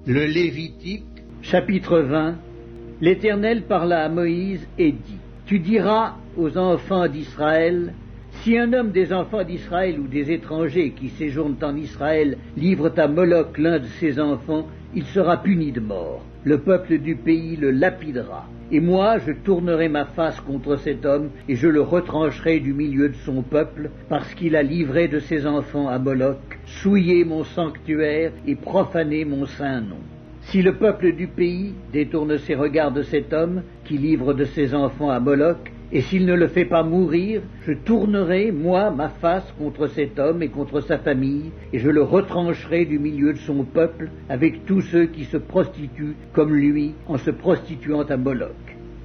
Le Lévitique, Chapitre 20. L'Éternel parla à Moïse et dit: Tu diras aux enfants d'Israël, si un homme des enfants d'Israël ou des étrangers qui séjournent en Israël livre à Moloch l'un de ses enfants, il sera puni de mort. Le peuple du pays le lapidera. Et moi, je tournerai ma face contre cet homme, et je le retrancherai du milieu de son peuple, parce qu'il a livré de ses enfants à Moloch, souillé mon sanctuaire et profané mon saint nom. Si le peuple du pays détourne ses regards de cet homme, qui livre de ses enfants à Moloch, et s'il ne le fait pas mourir, je tournerai, moi, ma face contre cet homme et contre sa famille, et je le retrancherai du milieu de son peuple, avec tous ceux qui se prostituent comme lui, en se prostituant à Moloch.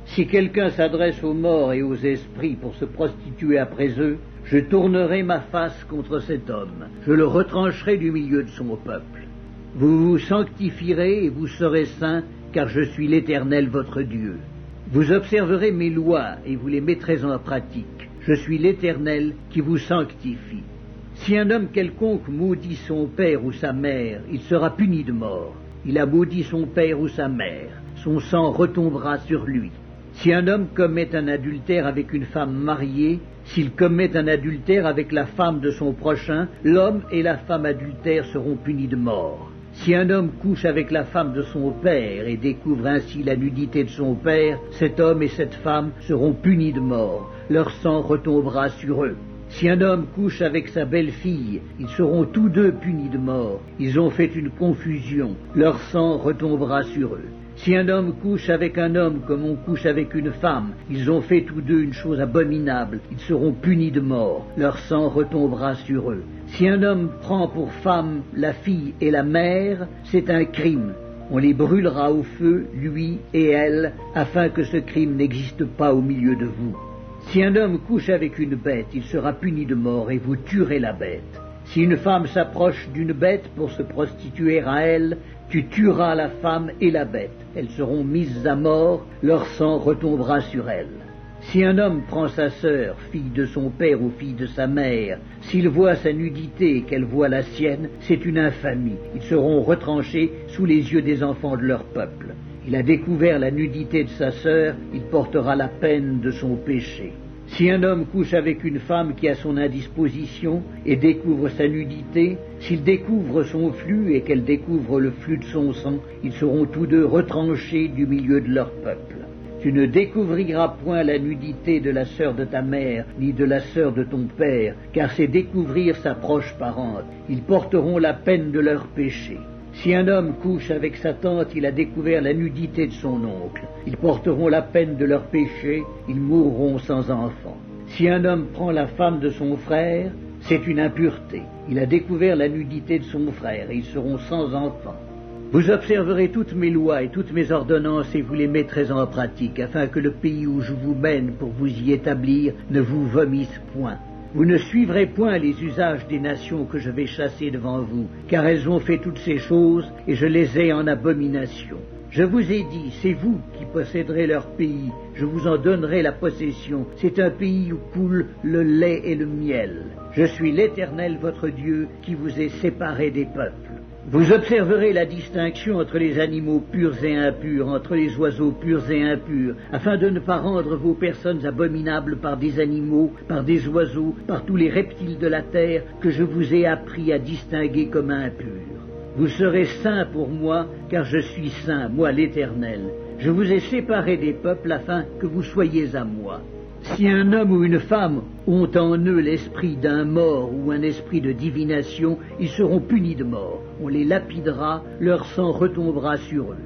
Si quelqu'un s'adresse aux morts et aux esprits pour se prostituer après eux, je tournerai ma face contre cet homme, je le retrancherai du milieu de son peuple. Vous vous sanctifierez et vous serez saints, car je suis l'Éternel votre Dieu. Vous observerez mes lois et vous les mettrez en pratique. Je suis l'Éternel qui vous sanctifie. Si un homme quelconque maudit son père ou sa mère, il sera puni de mort. Il a maudit son père ou sa mère. Son sang retombera sur lui. Si un homme commet un adultère avec une femme mariée, s'il commet un adultère avec la femme de son prochain, l'homme et la femme adultère seront punis de mort. Si un homme couche avec la femme de son père et découvre ainsi la nudité de son père, cet homme et cette femme seront punis de mort. Leur sang retombera sur eux. Si un homme couche avec sa belle-fille, ils seront tous deux punis de mort. Ils ont fait une confusion. Leur sang retombera sur eux. Si un homme couche avec un homme comme on couche avec une femme, ils ont fait tous deux une chose abominable, ils seront punis de mort, leur sang retombera sur eux. Si un homme prend pour femme la fille et la mère, c'est un crime. On les brûlera au feu, lui et elle, afin que ce crime n'existe pas au milieu de vous. Si un homme couche avec une bête, il sera puni de mort et vous tuerez la bête. Si une femme s'approche d'une bête pour se prostituer à elle, tu tueras la femme et la bête. Elles seront mises à mort, leur sang retombera sur elles. Si un homme prend sa sœur, fille de son père ou fille de sa mère, s'il voit sa nudité et qu'elle voit la sienne, c'est une infamie. Ils seront retranchés sous les yeux des enfants de leur peuple. Il a découvert la nudité de sa sœur, il portera la peine de son péché. Si un homme couche avec une femme qui a son indisposition et découvre sa nudité, s'il découvre son flux et qu'elle découvre le flux de son sang, ils seront tous deux retranchés du milieu de leur peuple. Tu ne découvriras point la nudité de la sœur de ta mère, ni de la sœur de ton père, car c'est découvrir sa proche parente. Ils porteront la peine de leur péché. Si un homme couche avec sa tante, il a découvert la nudité de son oncle. Ils porteront la peine de leur péché, ils mourront sans enfant. Si un homme prend la femme de son frère, c'est une impureté. Il a découvert la nudité de son frère, et ils seront sans enfant. Vous observerez toutes mes lois et toutes mes ordonnances, et vous les mettrez en pratique, afin que le pays où je vous mène pour vous y établir ne vous vomisse point. Vous ne suivrez point les usages des nations que je vais chasser devant vous, car elles ont fait toutes ces choses, et je les ai en abomination. Je vous ai dit, c'est vous qui posséderez leur pays, je vous en donnerai la possession. C'est un pays où coule le lait et le miel. Je suis l'Éternel votre Dieu, qui vous ai séparé des peuples. Vous observerez la distinction entre les animaux purs et impurs, entre les oiseaux purs et impurs, afin de ne pas rendre vos personnes abominables par des animaux, par des oiseaux, par tous les reptiles de la terre que je vous ai appris à distinguer comme impurs. Vous serez saints pour moi, car je suis saint, moi l'Éternel. Je vous ai séparés des peuples afin que vous soyez à moi. Si un homme ou une femme ont en eux l'esprit d'un mort ou un esprit de divination, ils seront punis de mort. On les lapidera, leur sang retombera sur eux.